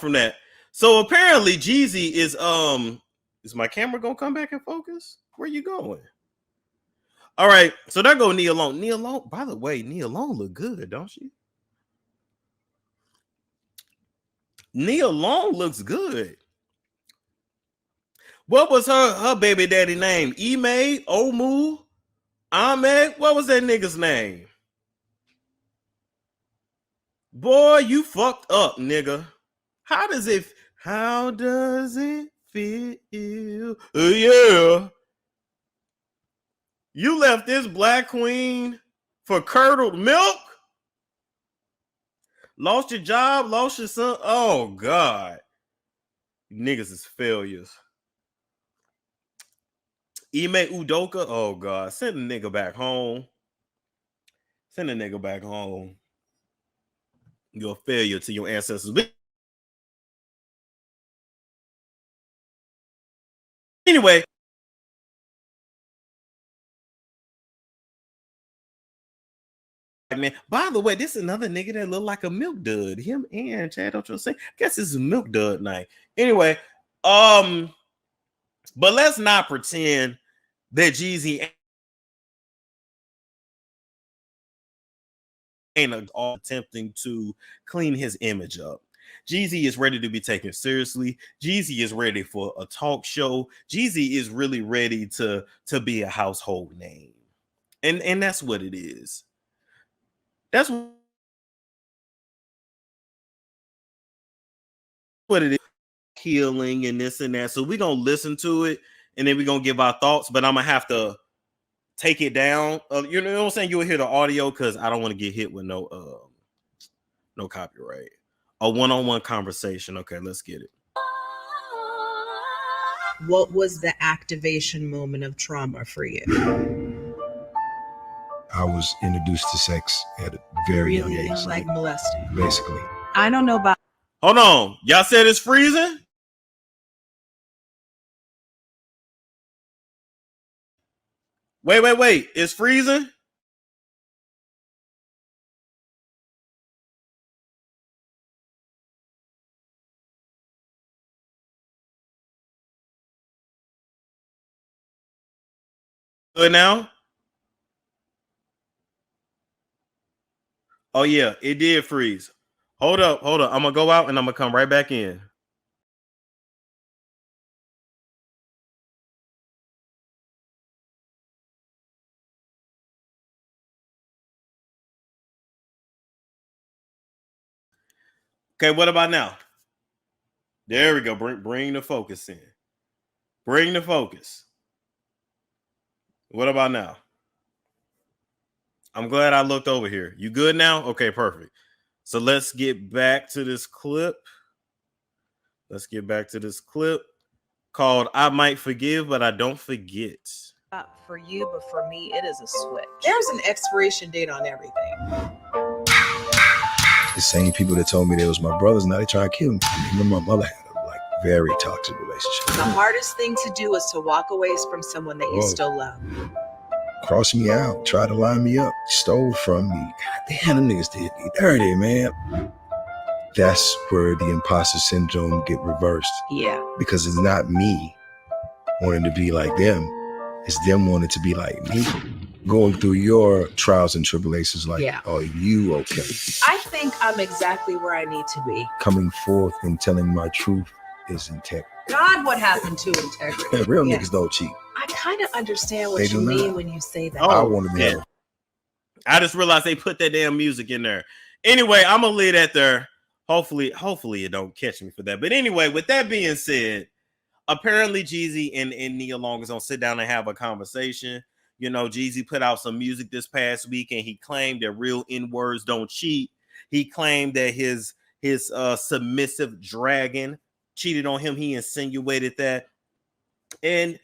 from that. So apparently Jeezy is my camera gonna come back and focus? Where you going? All right, so there go Nia Long. Nia Long, by the way, Nia Long look good, don't she? Nia Long looks good. What was her baby daddy name? Ime, Omu, Ahmed? What was that nigga's name? Boy, you fucked up, nigga. How does it feel? Yeah. You left this black queen for curdled milk? Lost your job, lost your son. Oh, God. Niggas is failures. Ime Udoka, oh, God. Send a nigga back home. Send a nigga back home. You're a failure to your ancestors. Anyway. Man, by the way, this is another nigga that look like a milk dud. Him and Chad, don't you say? Guess it's a milk dud night. Anyway, but let's not pretend that Jeezy ain't attempting to clean his image up. Jeezy is ready to be taken seriously. Jeezy is ready for a talk show. Jeezy is really ready to be a household name. And that's what it is. That's what it is. Healing and this and that. So we're gonna listen to it and then we're gonna give our thoughts, but I'm gonna have to take it down. You know what I'm saying? You'll hear the audio because I don't want to get hit with no copyright. A one-on-one conversation. Okay, let's get it. What was the activation moment of trauma for you? I was introduced to sex at a very young age. Like molesting. Basically. I don't know about. Hold on. Y'all said it's freezing? Wait. It's freezing? Good now? Oh, yeah, it did freeze. Hold up. I'm going to go out and I'm going to come right back in. Okay, what about now? There we go. Bring the focus in. Bring the focus. What about now? I'm glad I looked over here. You good now? Okay, perfect. So let's get back to this clip. Let's get back to this clip called I Might Forgive, but I Don't Forget. For you, but for me, it is a switch. There's an expiration date on everything. The same people that told me they was my brothers, now they try to kill me. I mean, my mother had a very toxic relationship. The hardest thing to do is to walk away from someone that you still love. Cross me out, try to line me up, stole from me. God damn, them niggas did me dirty, man. That's where the imposter syndrome get reversed. Yeah. Because it's not me wanting to be like them. It's them wanting to be like me. Going through your trials and tribulations like, are you okay? I think I'm exactly where I need to be. Coming forth and telling my truth is integrity. God, what happened to integrity? Real niggas don't cheat. I kind of understand what you mean when you say that. I want to know. I just realized they put that damn music in there. Anyway, I'm going to leave that there. Hopefully it don't catch me for that. But anyway, with that being said, apparently Jeezy and Nia Long is going to sit down and have a conversation. You know, Jeezy put out some music this past week and he claimed that real N-words don't cheat. He claimed that his submissive dragon cheated on him. He insinuated that. And,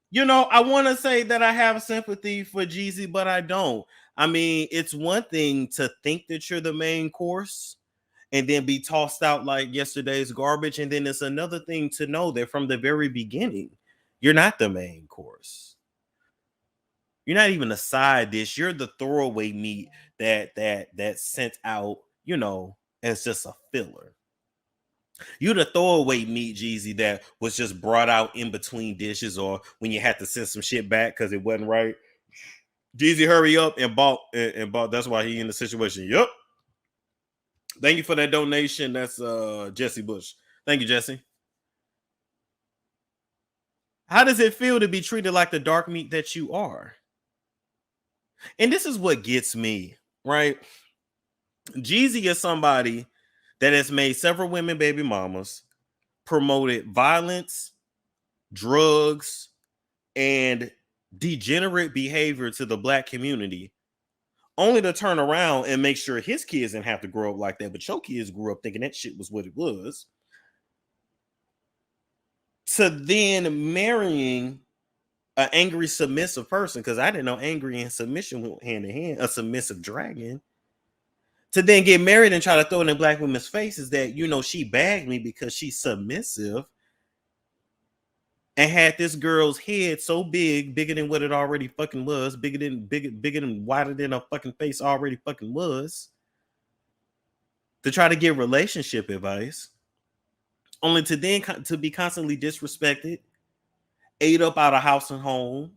you know, I want to say that I have sympathy for Jeezy, but I don't. I mean, it's one thing to think that you're the main course and then be tossed out like yesterday's garbage. And then it's another thing to know that from the very beginning, you're not the main course. You're not even a side dish. You're the throwaway meat that's sent out, you know, as just a filler. You the throwaway meat, Jeezy, that was just brought out in between dishes or when you had to send some shit back because it wasn't right. Jeezy, hurry up and bought and bought. That's why he in the situation. Yup. Thank you for that donation. That's Jesse Bush. Thank you, Jesse. How does it feel to be treated like the dark meat that you are? And this is what gets me, right? Jeezy is somebody that has made several women baby mamas, promoted violence, drugs, and degenerate behavior to the black community, only to turn around and make sure his kids didn't have to grow up like that. But your kids grew up thinking that shit was what it was. To then marrying an angry, submissive person, because I didn't know angry and submission went hand in hand, a submissive dragon. To then get married and try to throw it in black women's faces that, you know, she bagged me because she's submissive, and had this girl's head so big, bigger than what it already fucking was, bigger than wider than her fucking face already fucking was, to try to give relationship advice, only to then to be constantly disrespected, ate up out of house and home,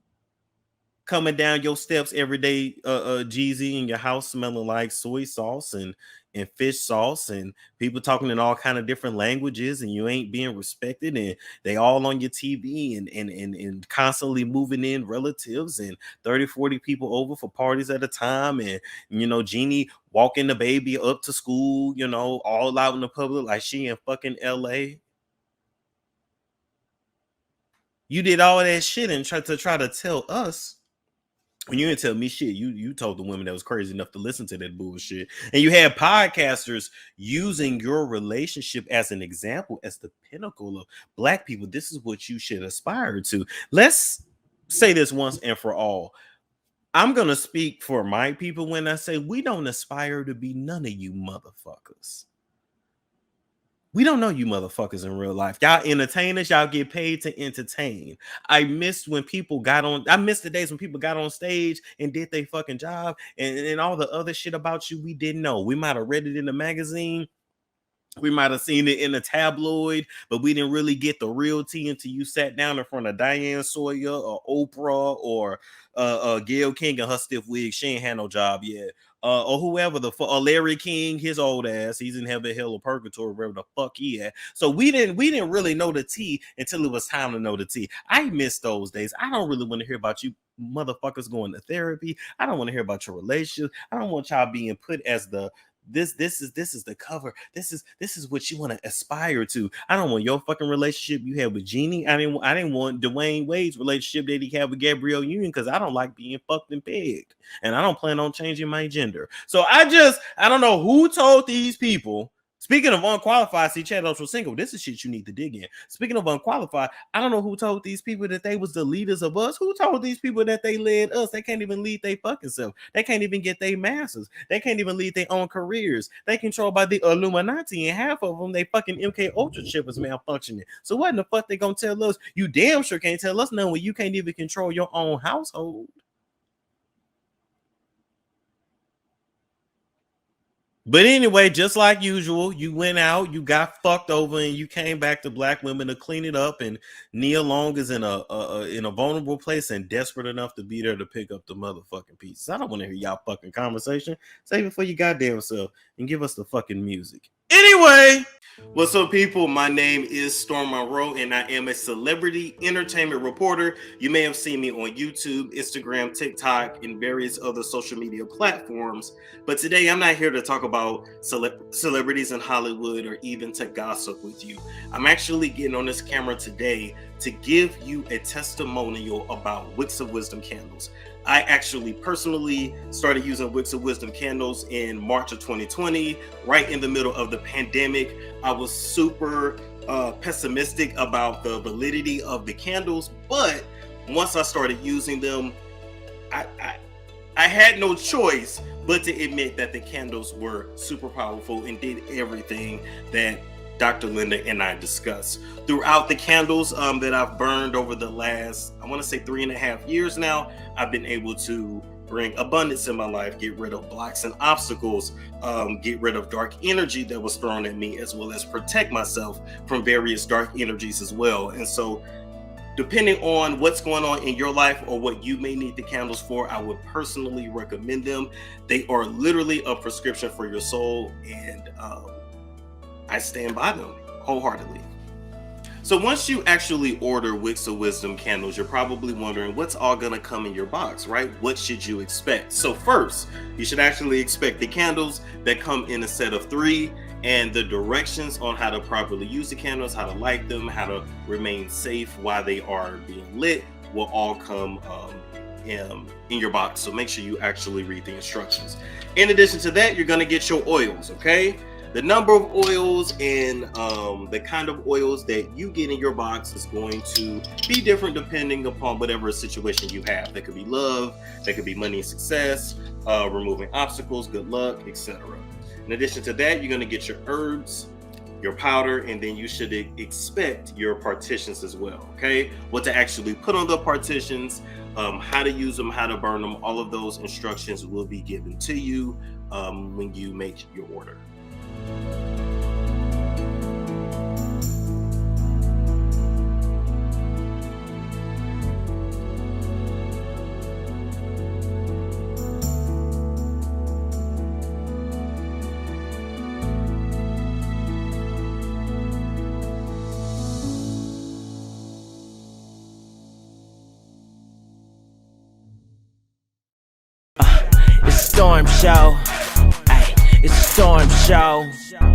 coming down your steps every day, Jeezy, in your house smelling like soy sauce and fish sauce, and people talking in all kind of different languages, and you ain't being respected, and they all on your TV and constantly moving in relatives and 30-40 people over for parties at a time, and you know, Jeannie walking the baby up to school, you know, all out in the public like she in fucking LA. You did all that shit and try to tell us. When you didn't tell me shit, you told the women that was crazy enough to listen to that bullshit. And you had podcasters using your relationship as an example, as the pinnacle of black people. This is what you should aspire to. Let's say this once and for all. I'm going to speak for my people when I say we don't aspire to be none of you motherfuckers. We don't know you motherfuckers in real life. Y'all entertainers, y'all get paid to entertain. I missed the days when people got on stage and did their fucking job, and all the other shit about you we didn't know. We might have read it in the magazine. We might have seen it in a tabloid, but we didn't really get the real tea until you sat down in front of Diane Sawyer or Oprah or Gayle King and her stiff wig. She ain't had no job yet. Or whoever Larry King, his old ass, he's in heaven, hell, or purgatory, wherever the fuck he at. So we didn't really know the tea until it was time to know the tea. I miss those days. I don't really want to hear about you motherfuckers going to therapy. I don't want to hear about your relationship. I don't want y'all being put as the this is the cover. This is what you want to aspire to. I don't want your fucking relationship you had with Jeannie. I didn't want Dwayne Wade's relationship that he had with Gabrielle Union, because I don't like being fucked and pegged, and I don't plan on changing my gender. So I don't know who told these people. Speaking of unqualified, see, Chad was single. This is shit you need to dig in. Speaking of unqualified, I don't know who told these people that they was the leaders of us. Who told these people that they led us? They can't even lead their fucking self. They can't even get their masters. They can't even lead their own careers. They controlled by the Illuminati, and half of them, they fucking MK Ultra chip is malfunctioning. So what in the fuck they gonna tell us? You damn sure can't tell us nothing when you can't even control your own household. But anyway, just like usual, you went out, you got fucked over, and you came back to black women to clean it up. And Nia Long is in a vulnerable place and desperate enough to be there to pick up the motherfucking pieces. I don't want to hear y'all fucking conversation. Save it for your goddamn self and give us the fucking music. Anyway, what's up, people? My name is Storm Monroe, and I am a celebrity entertainment reporter. You may have seen me on YouTube, Instagram, TikTok, and various other social media platforms. But today, I'm not here to talk about celebrities in Hollywood or even to gossip with you. I'm actually getting on this camera today to give you a testimonial about Wicks of Wisdom candles. I actually personally started using Wicks of Wisdom candles in March of 2020, right in the middle of the pandemic. I was super pessimistic about the validity of the candles, but once I started using them, I had no choice but to admit that the candles were super powerful and did everything that Dr. Linda and I discussed. Throughout the candles that I've burned over the last, I want to say 3.5 years now, I've been able to bring abundance in my life, get rid of blocks and obstacles, get rid of dark energy that was thrown at me, as well as protect myself from various dark energies as well. And so depending on what's going on in your life or what you may need the candles for, I would personally recommend them. They are literally a prescription for your soul, and I stand by them wholeheartedly. So once you actually order Wicks of Wisdom candles, you're probably wondering what's all gonna come in your box, right? What should you expect? So first, you should actually expect the candles that come in a set of 3, and the directions on how to properly use the candles, how to light them, how to remain safe while they are being lit will all come in your box. So make sure you actually read the instructions. In addition to that, you're gonna get your oils, okay? The number of oils and the kind of oils that you get in your box is going to be different depending upon whatever situation you have. That could be love, that could be money and success, removing obstacles, good luck, etc. In addition to that, you're going to get your herbs, your powder, and then you should expect your partitions as well, okay? What to actually put on the partitions, how to use them, how to burn them, all of those instructions will be given to you when you make your order. It's a storm show. Ay, it's a storm show.